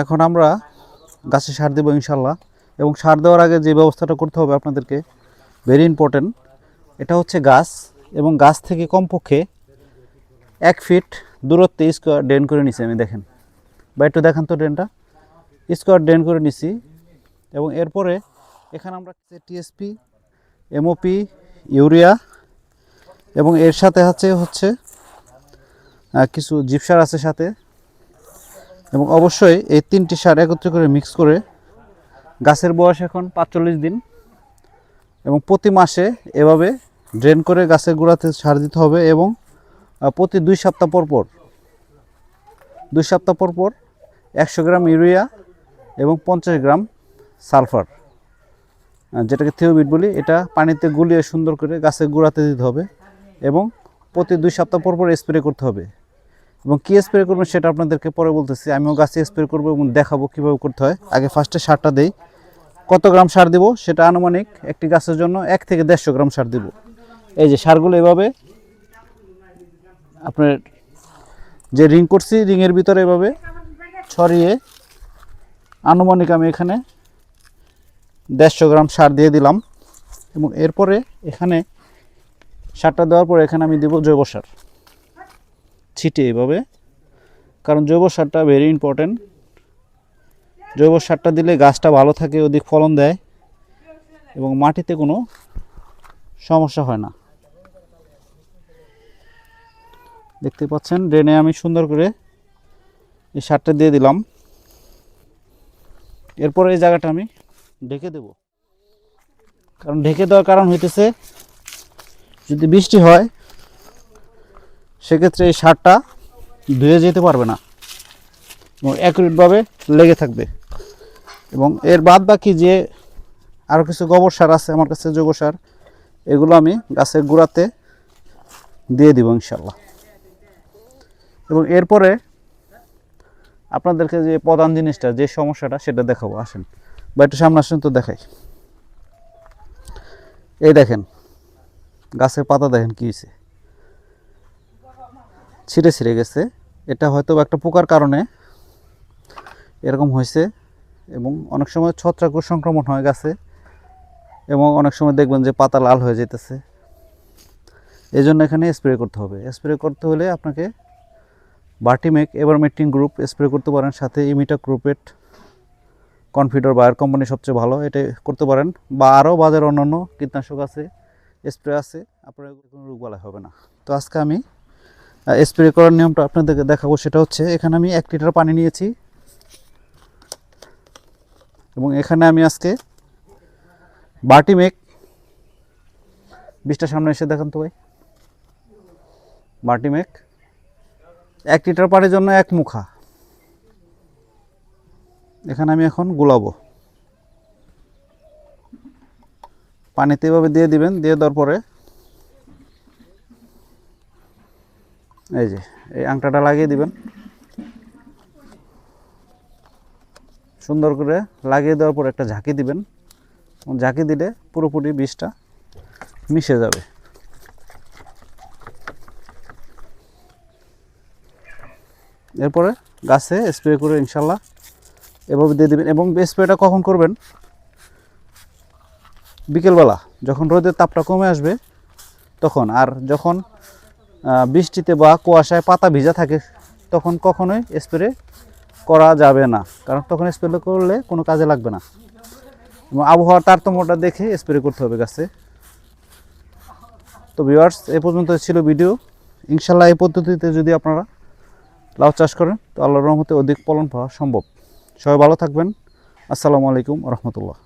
এখন আমরা গাছে সার দেবো ইনশাল্লাহ। এবং সার দেওয়ার আগে যে ব্যবস্থাটা করতে হবে আপনাদেরকে, ভেরি ইম্পর্টেন্ট, এটা হচ্ছে গাছ, এবং গাছ থেকে কমপক্ষে 1 ফিট দূরত্বে স্কোয়ার ড্রেন করে নিছি আমি। দেখেন বা একটু দেখান তো ড্রেনটা, স্কোয়ার ড্রেন করে নিছি। এবং এরপরে এখানে আমরা টিএসপি, এমওপি, ইউরিয়া এবং এর সাথে হচ্ছে কিছু জিপসার আছে সাথে, এবং অবশ্যই এই 3টি সার একত্রে করে মিক্স করে, গাছের বয়স এখন 45 দিন, এবং প্রতি মাসে এভাবে ড্রেন করে গাছের গোড়াতে সার দিতে হবে। এবং প্রতি 2 সপ্তাহ পর পর 100 গ্রাম ইউরিয়া এবং 50 গ্রাম সালফার, যেটাকে থিওবিট বলি, এটা পানিতে গুলিয়ে সুন্দর করে গাছের গোড়াতে দিতে হবে। এবং প্রতি 2 সপ্তাহ পর পর স্প্রে করতে হবে। এবং কী স্প্রে করবেন সেটা আপনাদেরকে পরে বলতেছি। আমিও গাছে স্প্রে করবো এবং দেখাবো কীভাবে করতে হয়। আগে ফার্স্টে সারটা দেই। কত গ্রাম সার দেবো সেটা আনুমানিক একটি গাছের জন্য 1 থেকে 150 গ্রাম সার দেব। এই যে সারগুলো এভাবে আপনার যে রিং করছি, রিংয়ের ভিতরে এভাবে ছড়িয়ে আনুমানিক আমি এখানে 150 গ্রাম সার দিয়ে দিলাম। এবং এরপরে এখানে সারটা দেওয়ার পরে এখানে আমি দেবো জৈব সার ছিটে এভাবে, কারণ জৈব সারটা ভেরি ইম্পর্টেন্ট। জৈব সারটা দিলে গাছটা ভালো থাকে, অধিক ফলন দেয় এবং মাটিতে কোনো সমস্যা হয় না। দেখতে পাচ্ছেন ড্রেনে আমি সুন্দর করে এই সারটা দিয়ে দিলাম। এরপরে এই জায়গাটা আমি ঢেকে দেব, কারণ ঢেকে দেওয়ার কারণ হইতেছে যদি বৃষ্টি হয় সেক্ষেত্রে এই সারটা ধুয়ে যেতে পারবে না এবং অ্যাকুরেটভাবে লেগে থাকবে। এবং এর বাদ বাকি যে আরও কিছু গোবর সার আছে আমার কাছে, জৈব সার, এগুলো আমি গাছের গোড়াতে দিয়ে দিব ইনশাল্লাহ। এবং এরপরে আপনাদেরকে যে প্রধান জিনিসটা, যে সমস্যাটা, সেটা দেখাবো। আসেন বা একটু সামনে আসেন তো দেখাই। এই দেখেন গাছের পাতা, দেখেন কী হয়েছে, ছিঁড়ে ছিঁড়ে গেছে। এটা হয়তো একটা পোকার কারণে এরকম হয়েছে। এবং অনেক সময় ছত্রাক সংক্রমণ হয় গাছে, এবং অনেক সময় দেখবেন যে পাতা লাল হয়ে যেতেছে। এই জন্য এখানে স্প্রে করতে হবে। স্প্রে করতে হলে আপনাকে ভার্টিমেক, এভারমেকটিন গ্রুপ স্প্রে করতে পারেন, সাথে ইমিডাক্লোপ্রিড, কনফিডর, বায়ার কোম্পানি সবচেয়ে ভালো, এটা করতে পারেন। বা আরও বাজারে অন্যান্য কীটনাশক আছে, স্প্রে আছে, আপনার কোনো রোগবালাই হবে না। তো আজকে আমি স্প্রে করার নিয়মটা আপনাদেরকে দেখাবো। সেটা হচ্ছে, এখানে আমি 1 লিটার পানি নিয়েছি, এবং এখানে আমি আজকে ভার্টিমেক, 20টা সামনে এসে দেখান তো ভাই, ভার্টিমেক 1 লিটার পানির জন্য 1 মুখা এখানে আমি এখন গুলাবো। পানিতে এভাবে দিয়ে দিবেন। দিয়ে দেওয়ার পরে এই যে এই আংটাটা লাগিয়ে দিবেন। সুন্দর করে লাগিয়ে দেওয়ার পর একটা ঝাঁকি দিবেন। ঝাঁকি দিলে পুরোপুরি বিষটা মিশে যাবে। এরপরে গাছে স্প্রে করে ইনশাল্লাহ এভাবে দিয়ে দিবেন। এবং স্প্রেটা কখন করবেন? বিকেলবেলা, যখন রোদের তাপটা কমে আসবে তখন। আর যখন বৃষ্টিতে বা কুয়াশায় পাতা ভিজা থাকে তখন কখনোই স্প্রে করা যাবে না, কারণ তখন স্প্রে করলে কোনো কাজে লাগবে না। এবং আবহাওয়ার তারতম্যটা দেখে স্প্রে করতে হবে গাছে। তো ভিউয়ার্স, এ পর্যন্ত ছিল ভিডিও। ইনশাল্লাহ এই পদ্ধতিতে যদি আপনারা লাউ চাষ করেন তো আল্লাহর রহমতে অধিক ফলন পাওয়া সম্ভব। সবাই ভালো থাকবেন। আসসালামু আলাইকুম রহমতুল্লাহ।